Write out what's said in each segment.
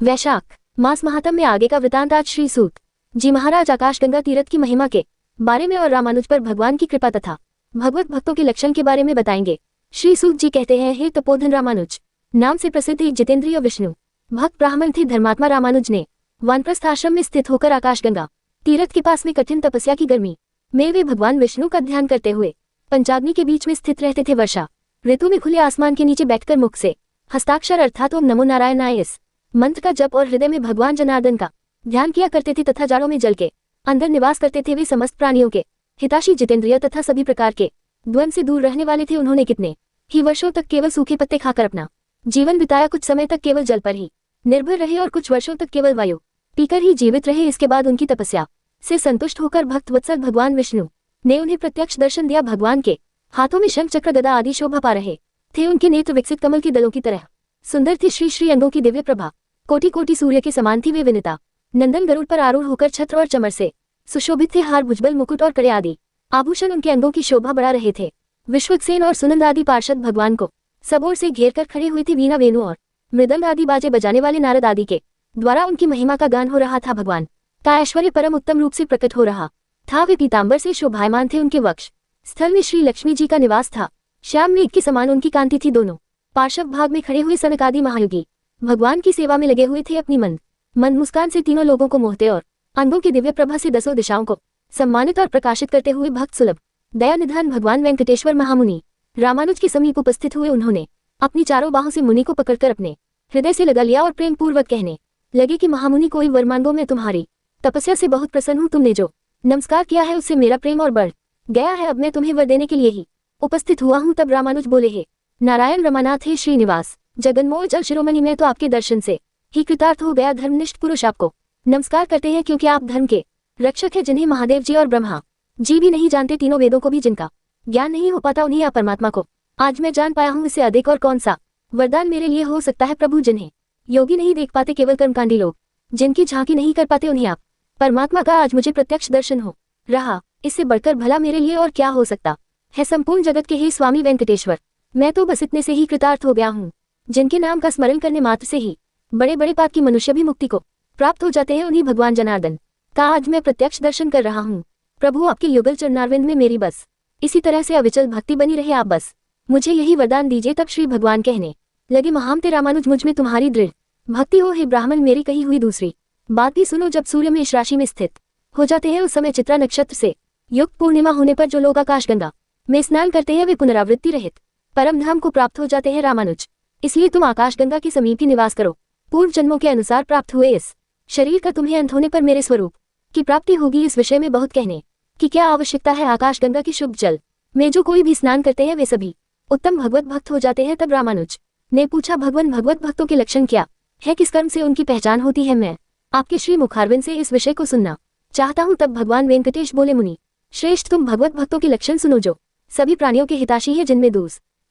वैशाख मास महात्म में आगे का वृतांत। आज श्री सूत जी महाराज आकाशगंगा तीर्थ की महिमा के बारे में और रामानुज पर भगवान की कृपा तथा भगवत भक्तों के लक्षण के बारे में बताएंगे। श्री सूत जी कहते हैं, हे तपोधन रामानुज नाम से प्रसिद्ध एक जितेंद्रिय विष्णु भक्त ब्राह्मण थे। धर्मात्मा रामानुज ने वानप्रस्थ आश्रम में स्थित होकर आकाशगंगा तीर्थ के पास में कठिन तपस्या की गर्मी में वे भगवान विष्णु का ध्यान करते हुए पंचाग्नि के बीच में स्थित रहते थे। वर्षा ऋतु में खुले आसमान के नीचे बैठकर मुख से हस्ताक्षर अर्थात ओम नमो नारायणाय इस मंत्र का जप और हृदय में भगवान जनार्दन का ध्यान किया करते थे तथा जाड़ों में जल के अंदर निवास करते थे। वे समस्त प्राणियों के हिताशी जितेंद्रिय तथा सभी प्रकार के द्वंद से दूर रहने वाले थे। उन्होंने कितने ही वर्षों तक केवल सूखे पत्ते खाकर अपना जीवन बिताया। कुछ समय तक केवल जल पर ही निर्भर रहे और कुछ वर्षों तक केवल वायु पीकर ही जीवित रहे। इसके बाद उनकी तपस्या से संतुष्ट होकर भक्त वत्सल भगवान विष्णु ने उन्हें प्रत्यक्ष दर्शन दिया। भगवान के हाथों में शंख चक्र गदा आदि शोभा पा रहे थे। उनके नेत्र विकसित कमल के दलों की तरह सुंदर थे। श्री श्री अंगों की दिव्य प्रभा कोटि कोटि सूर्य के समान थी। वे विनिता नंदन गरुड़ पर आरूढ़ होकर छत्र और चमर से सुशोभित थे। हार भुजबल मुकुट और कड़े आदि आभूषण उनके अंगों की शोभा बढ़ा रहे थे। विश्वक्सेन और सुनंद आदि पार्षद भगवान को सब ओर से घेर कर खड़े हुए थे। वीणा वेणु और मृदंग आदि बाजे बजाने वाले नारद आदि के द्वारा उनकी महिमा का गान हो रहा था। भगवान का ऐश्वर्य परम उत्तम रूप से प्रकट हो रहा था। वे पीतांबर से शोभायमान थे। उनके वक्ष स्थल में श्री लक्ष्मी जी का निवास था। श्याम मेघ के समान उनकी कांति थी। दोनों पार्श्व भाग में खड़े हुए सनक आदि महायोगी भगवान की सेवा में लगे हुए थे। अपनी मंद मुस्कान से तीनों लोगों को मोहते और अंगों की दिव्य प्रभा से दसों दिशाओं को सम्मानित और प्रकाशित करते हुए भक्त सुलभ दया निधान भगवान वेंकटेश्वर महामुनि रामानुज के समीप उपस्थित हुए। उन्होंने अपनी चारों बाहों से मुनि को पकड़कर अपने हृदय से लगा लिया और प्रेम पूर्वक कहने लगे कि महामुनि कोई वर मांगो, मैं तुम्हारी तपस्या से बहुत प्रसन्न हूँ। तुमने जो नमस्कार किया है उससे मेरा प्रेम और बढ़ गया है। अब मैं तुम्हें वर देने के लिए ही उपस्थित हुआ हूँ। तब रामानुज बोले, हे नारायण रमानाथ, हे श्रीनिवास जगन्मोह जल शिरोमणि, मैं तो आपके दर्शन से ही कृतार्थ हो गया। धर्मनिष्ठ पुरुष आपको नमस्कार करते हैं क्योंकि आप धर्म के रक्षक है, जिन्हें महादेव जी और ब्रह्मा जी भी नहीं जानते। तीनों वेदों को भी जिनका ज्ञान नहीं हो पाता, उन्हीं आप परमात्मा को आज मैं जान पाया हूँ। इससे अधिक और कौन सा वरदान मेरे लिए हो सकता है। प्रभु, जिन्हें योगी नहीं देख पाते, केवल कर्मकांडी लोग जिनकी झांकी नहीं कर पाते, उन्हें आप परमात्मा का आज मुझे प्रत्यक्ष दर्शन हो रहा। इससे बढ़कर भला मेरे लिए और क्या हो सकता है। संपूर्ण जगत के हे स्वामी वेंकटेश्वर, मैं तो बस इतने से ही कृतार्थ हो गया हूँ, जिनके नाम का स्मरण करने मात्र से ही बड़े बड़े पाप की मनुष्य भी मुक्ति को प्राप्त हो जाते हैं। उन्हीं भगवान जनार्दन का आज मैं प्रत्यक्ष दर्शन कर रहा हूँ। प्रभु, आपके युगल चरणारविंद में मेरी बस इसी तरह से अविचल भक्ति बनी रहे। आप बस मुझे यही वरदान दीजिए। तब श्री भगवान कहने लगे, महामते रामानुज, मुझ में तुम्हारी दृढ़ भक्ति हो। हे ब्राह्मण, मेरी कही हुई दूसरी बात भी सुनो। जब सूर्य मेष राशि में स्थित हो जाते हैं, उस समय चित्रा नक्षत्र से युक्त पूर्णिमा होने पर जो लोग आकाशगंगा में स्नान करते हैं, वे पुनरावृत्ति रहित परम धाम को प्राप्त हो जाते हैं। रामानुज, इसलिए तुम आकाशगंगा के समीप ही निवास करो। पूर्व जन्मों के अनुसार प्राप्त हुए इस शरीर का तुम्हें अंत होने पर मेरे स्वरूप की प्राप्ति होगी। इस विषय में बहुत कहने की क्या आवश्यकता है। आकाशगंगा की शुभ जल में जो कोई भी स्नान करते हैं, वे सभी उत्तम भगवत भक्त हो जाते हैं। तब रामानुज ने पूछा, भगवान, भगवत भक्तों के लक्षण क्या है, किस कर्म से उनकी पहचान होती है। मैं आपके श्री मुखारविंद से इस विषय को सुनना चाहता हूँ। तब भगवान वेंकटेश बोले, मुनि श्रेष्ठ, तुम भगवत भक्तों के लक्षण सुनो, जो सभी प्राणियों के हिताशी है, जिनमें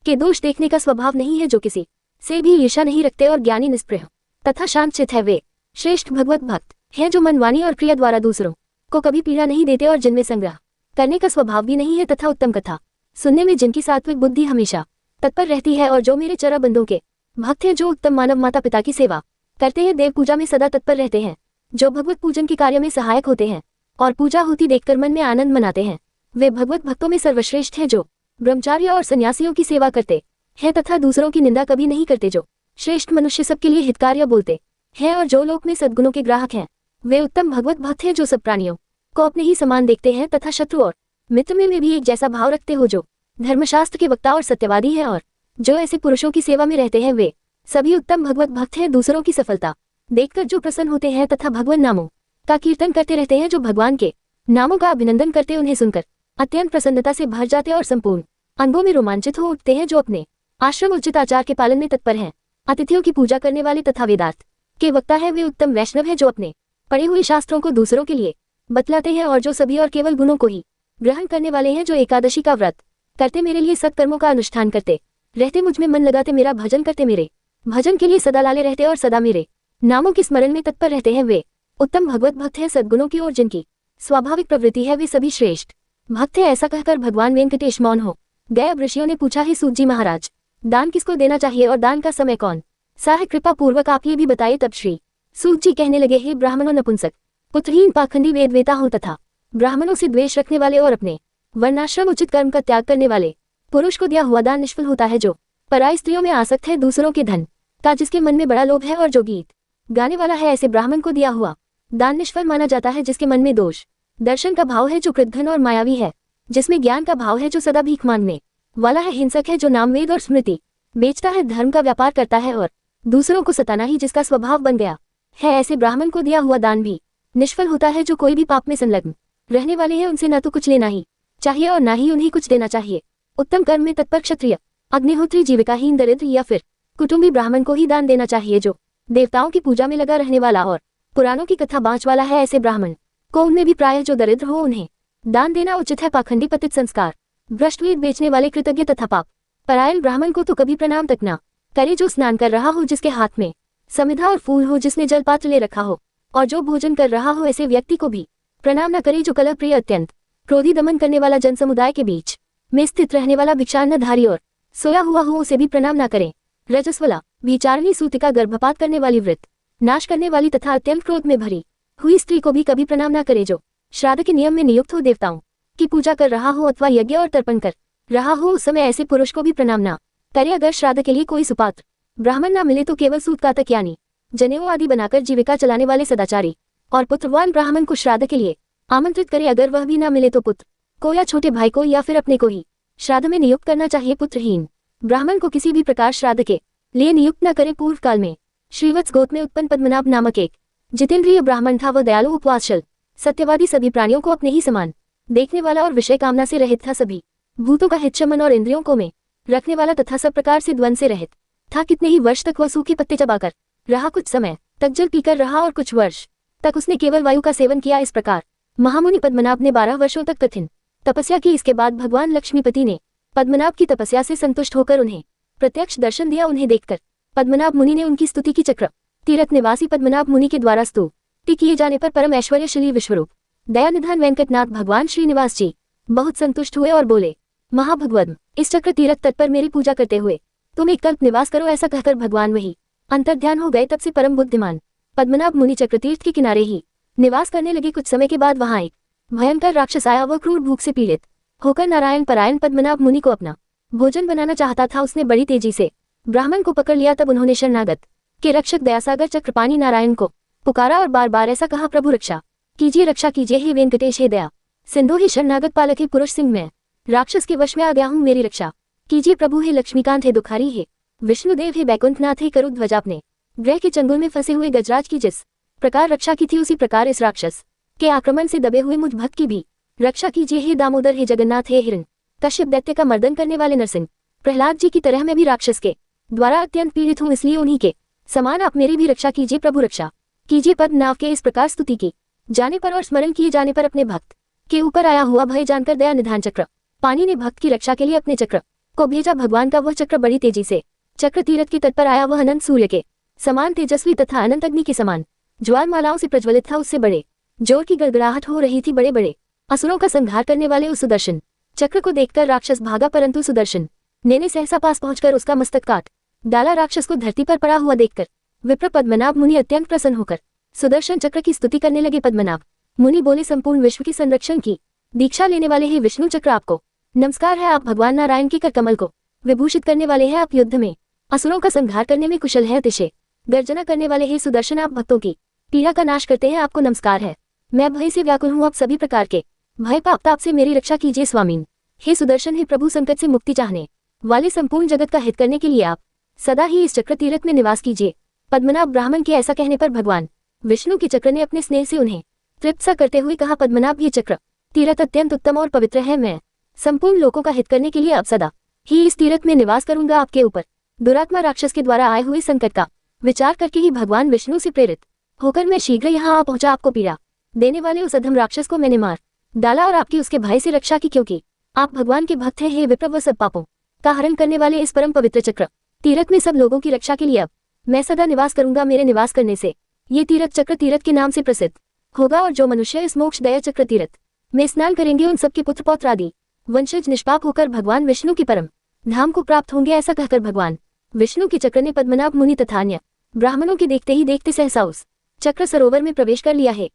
के दोष देखने का स्वभाव नहीं है, जो किसी से भी ईर्ष्या नहीं रखते और ज्ञानी निष्पृह तथा शांत चित है। वे श्रेष्ठ भगवत भक्त हैं, जो मन, वाणी और क्रिया द्वारा दूसरों को कभी पीड़ा नहीं देते और जिनमें संग्रह करने का स्वभाव भी नहीं है, तथा उत्तम कथा सुनने में जिनकी सात्विक बुद्धि हमेशा तत्पर रहती है। और जो मेरे चरा बंधुओं के भक्त हैं, जो उत्तम मानव माता पिता की सेवा करते हैं, देव पूजा में सदा तत्पर रहते हैं, जो भगवत पूजन के कार्य में सहायक होते हैं और पूजा होती देखकर मन में आनंद मनाते हैं, वे भगवत भक्तों में सर्वश्रेष्ठ हैं। जो ब्रह्मचार्य और सन्यासियों की सेवा करते हैं तथा दूसरों की निंदा कभी नहीं करते, जो श्रेष्ठ मनुष्य सबके लिए हितकार्य बोलते हैं और जो लोक में सद्गुणों के ग्राहक हैं, वे उत्तम भगवत भक्त हैं। जो सब प्राणियों को अपने ही समान देखते हैं तथा शत्रु और मित्र में भी एक जैसा भाव रखते हो, जो धर्मशास्त्र के वक्ता और सत्यवादी हैं और जो ऐसे पुरुषों की सेवा में रहते हैं, वे सभी उत्तम भगवत भक्त हैं। दूसरों की सफलता देखकर जो प्रसन्न होते हैं तथा भगवान नामों का कीर्तन करते रहते हैं, जो भगवान के नामों का अभिनंदन करते, उन्हें सुनकर अत्यंत प्रसन्नता से भर जाते और संपूर्ण अंगों में रोमांचित हो उठते हैं। जो अपने आश्रम उचित आचार के पालन में तत्पर हैं, अतिथियों की पूजा करने वाले तथा वेदांत के वक्ता है, वे उत्तम वैष्णव है, जो अपने पढ़े हुए शास्त्रों को दूसरों के लिए बतलाते हैं और जो सभी और केवल गुणों को ही ग्रहण करने वाले हैं, जो एकादशी का व्रत करते, मेरे लिए सत्कर्मों का अनुष्ठान करते रहते, मुझ में मन लगाते, मेरा भजन करते, मेरे भजन के लिए सदा लाले रहते और सदा मेरे नामों के स्मरण में तत्पर रहते हैं, वे उत्तम भगवत भक्त हैं। सद्गुणों की ओर जिनकी स्वाभाविक प्रवृत्ति है, वे सभी श्रेष्ठ भक्त है। ऐसा कहकर भगवान वेंकटेश मौन हो गए। अब ऋषियों ने पूछा, हे सूत जी महाराज, दान किसको देना चाहिए और दान का समय कौन सा है? कृपा पूर्वक आप ये भी बताइए। तब श्री सूत जी कहने लगे, हे ब्राह्मणों, नपुंसक, पुत्रहीन, पाखंडी, वेदवेता हो तथा ब्राह्मणों से द्वेष रखने वाले और अपने वर्णाश्रम उचित कर्म का त्याग करने वाले पुरुष को दिया हुआ दान निष्फल होता है। जो पराई स्त्रियों में आसक्त है, दूसरों के धन का जिसके मन में बड़ा लोभ है और जो गीत गाने वाला है, ऐसे ब्राह्मण को दिया हुआ दान निष्फल माना जाता है। जिसके मन में दोष दर्शन का भाव है, जो कृतघ्न और मायावी है, जिसमें ज्ञान का भाव है, जो सदा भीख मांगने वाला है, हिंसक है, जो नामवेद और स्मृति बेचता है, धर्म का व्यापार करता है और दूसरों को सताना ही जिसका स्वभाव बन गया है, ऐसे ब्राह्मण को दिया हुआ दान भी निष्फल होता है। जो कोई भी पाप में संलग्न रहने वाले हैं, उनसे न तो कुछ लेना ही चाहिए और न ही उन्हें कुछ देना चाहिए। उत्तम कर्म में तत्पर क्षत्रिय, अग्निहोत्री, जीविकाहीन, दरिद्र या फिर कुटुंबी ब्राह्मण को ही दान देना चाहिए। जो देवताओं की पूजा में लगा रहने वाला और पुराणों की कथा बाँच वाला है, ऐसे ब्राह्मण को उनमें भी प्रायः जो दरिद्र हो उन्हें दान देना उचित है। पाखंडी, पतित, संस्कार भ्रष्ट, वेद बेचने वाले, कृतज्ञ तथा पाप परायण ब्राह्मण को तो कभी प्रणाम तक न करे। जो स्नान कर रहा हो, जिसके हाथ में समिधा और फूल हो, जिसने जलपात्र ले रखा हो और जो भोजन कर रहा हो, ऐसे व्यक्ति को भी प्रणाम न करे। जो कलह प्रिय, अत्यंत क्रोधी, दमन करने वाला, जन समुदाय के बीच में स्थित रहने वाला, भिक्षान्नधारी और सोया हुआ हो, उसे भी प्रणाम न करे। रजस्वला, विचारणी, सूतिका, गर्भपात करने वाली, व्रत नाश करने वाली तथा अत्यंत क्रोध में भरी हुई स्त्री को भी कभी प्रणाम न करे। जो श्राद्ध के नियम में नियुक्त हो, देवताओं की पूजा कर रहा हो अथवा यज्ञ और तर्पण कर रहा हो, उस समय ऐसे पुरुष को भी प्रणाम न करे। अगर श्राद्ध के लिए कोई सुपात्र ब्राह्मण न मिले तो केवल सूतकातक यानी जनेऊ आदि बनाकर जीविका चलाने वाले सदाचारी और पुत्रवान ब्राह्मण को श्राद्ध के लिए आमंत्रित करे। अगर वह भी न मिले तो पुत्र को या छोटे भाई को या फिर अपने को ही श्राद्ध में नियुक्त करना चाहिए। पुत्रहीन ब्राह्मण को किसी भी प्रकार श्राद्ध के लिए नियुक्त न करे। पूर्व काल में श्रीवत्स गोत्र में उत्पन्न पद्मनाभ नामक एक जितेंद्रिय ब्राह्मण था। वह दयालु, उपवासशील, सत्यवादी, सभी प्राणियों को अपने ही समान देखने वाला और विषय कामना से रहित था। सभी भूतों का हित, मन और इंद्रियों को में रखने वाला तथा सब प्रकार से द्वंद से रहित था। कितने ही वर्ष तक वह सूखे पत्ते चबाकर रहा, कुछ समय तक जल पीकर रहा और कुछ वर्ष तक उसने केवल वायु का सेवन किया। इस प्रकार महामुनि पद्मनाभ ने 12 वर्षों तक कठिन तपस्या की। इसके बाद भगवान लक्ष्मीपति ने पद्मनाभ की तपस्या से संतुष्ट होकर उन्हें प्रत्यक्ष दर्शन दिया। उन्हें देखकर पद्मनाभ मुनि ने उनकी स्तुति की। चक्र तीर्थ निवासी पद्मनाभ मुनि के द्वारा स्तुति किए जाने पर परम ऐश्वर्यशाली विश्वरूप दयानिधान वेंकटनाथ भगवान श्रीनिवास जी बहुत संतुष्ट हुए और बोले, महाभगवद, इस चक्र तीर्थ तट पर मेरी पूजा करते हुए तुम एक कल्प निवास करो। ऐसा कहकर भगवान वही अंतर्ध्यान हो गए। तब से परम बुद्धिमान पद्मनाभ मुनि चक्रतीर्थ के किनारे ही निवास करने लगे। कुछ समय के बाद वहां एक भयंकर राक्षस आया। वह क्रूर भूख से पीड़ित होकर नारायण परायण पद्मनाभ मुनि को अपना भोजन बनाना चाहता था। उसने बड़ी तेजी से ब्राह्मण को पकड़ लिया। तब उन्होंने शरणागत के रक्षक दयासागर चक्रपाणी नारायण को पुकारा और बार बार ऐसा कहा, प्रभु रक्षा कीजिए, रक्षा कीजिए, हे वेंकटेश, हे दया सिंधु, हे शरणागत पालक, हे पुरुष सिंह, मैं राक्षस के वश में आ गया हूँ, मेरी रक्षा कीजिए प्रभु। हे लक्ष्मीकांत, हे दुखारी, हे विष्णुदेव, हे बैकुंठनाथ, हे करुध्वज, आपने ग्रह के चंगुल में फंसे हुए गजराज की जिस प्रकार रक्षा की थी, उसी प्रकार इस राक्षस के आक्रमण से दबे हुए मुझ भक्त की भी रक्षा कीजिए। हे दामोदर, हे जगन्नाथ, हे हिरण कश्यप दैत्य का मर्दन करने वाले नरसिंह, प्रहलाद जी की तरह मैं भी राक्षस के द्वारा अत्यंत पीड़ित हूँ, इसलिए उन्हीं के समान आप मेरी भी रक्षा कीजिए, प्रभु रक्षा कीजिए। पद्मनाभ के इस प्रकार स्तुति की जाने पर और स्मरण किए जाने पर अपने भक्त के ऊपर आया हुआ भय जानकर दया निधान चक्र पानी ने भक्त की रक्षा के लिए अपने चक्र को भेजा। भगवान का वह चक्र बड़ी तेजी से चक्र तीर्थ के तट पर आया। वह अनंत सूर्य के समान तेजस्वी तथा अनंत अग्नि के समान ज्वालमालाओं से प्रज्वलित था। उससे बड़े जोर की गड़गड़ाहट हो रही थी। बड़े बड़े असुरों का संहार करने वाले उस सुदर्शन चक्र को देखकर राक्षस भागा, परंतु सुदर्शन ने सहसा पास पहुंचकर उसका मस्तक काट डाला। राक्षस को धरती पर पड़ा हुआ देखकर विप्र पद्मनाभ मुनि अत्यंत प्रसन्न होकर सुदर्शन चक्र की स्तुति करने लगे। पद्मनाभ मुनि बोले, संपूर्ण विश्व की संरक्षण की दीक्षा लेने वाले हे विष्णु चक्र, आपको नमस्कार है। आप भगवान नारायण के कर कमल को विभूषित करने वाले हैं। आप युद्ध में असुरों का संहार करने में कुशल है। अतिशय गर्जना करने वाले हे सुदर्शन, आप भक्तों की पीड़ा का नाश करते हैं। आपको नमस्कार है। मैं भय से व्याकुल हूँ, आप सभी प्रकार के भय पाप से मेरी रक्षा कीजिए। स्वामीन, हे सुदर्शन, हे प्रभु, संकट से मुक्ति चाहने वाले संपूर्ण जगत का हित करने के लिए आप सदा ही इस चक्र तीर्थ में निवास कीजिए। पद्मनाभ ब्राह्मण के ऐसा कहने पर भगवान विष्णु के चक्र ने अपने स्नेह से उन्हें तृप्त सा करते हुए कहा, पद्मनाभ, ये चक्र तीर्थ अत्यंत उत्तम और पवित्र है। मैं संपूर्ण लोगों का हित करने के लिए अब सदा ही इस तीर्थ में निवास करूंगा। आपके ऊपर दुरात्मा राक्षस के द्वारा आए हुए संकट का विचार करके ही भगवान विष्णु से प्रेरित होकर मैं शीघ्र यहाँ आ पहुंचा। आपको पीड़ा देने वाले उस अधम राक्षस को मैंने मार डाला और आपकी उसके भय से रक्षा की, क्योंकि आप भगवान के भक्त हैं। हे विप्र, व सब पापों का हरण करने वाले इस परम पवित्र चक्र तीर्थ में सब लोगों की रक्षा के लिए अब मैं सदा निवास करूंगा। मेरे निवास करने से ये तीर्थ चक्र तीर्थ के नाम से प्रसिद्ध होगा, और जो मनुष्य इस मोक्षदया चक्र तीर्थ में स्नान करेंगे उन सबके पुत्र पौत्र आदि वंशज निष्पाप होकर भगवान विष्णु की परम धाम को प्राप्त होंगे। ऐसा कहकर भगवान विष्णु के चक्र ने पद्मनाभ मुनि तथा अन्य ब्राह्मणों के देखते ही देखते सहसा उस चक्र सरोवर में प्रवेश कर लिया है।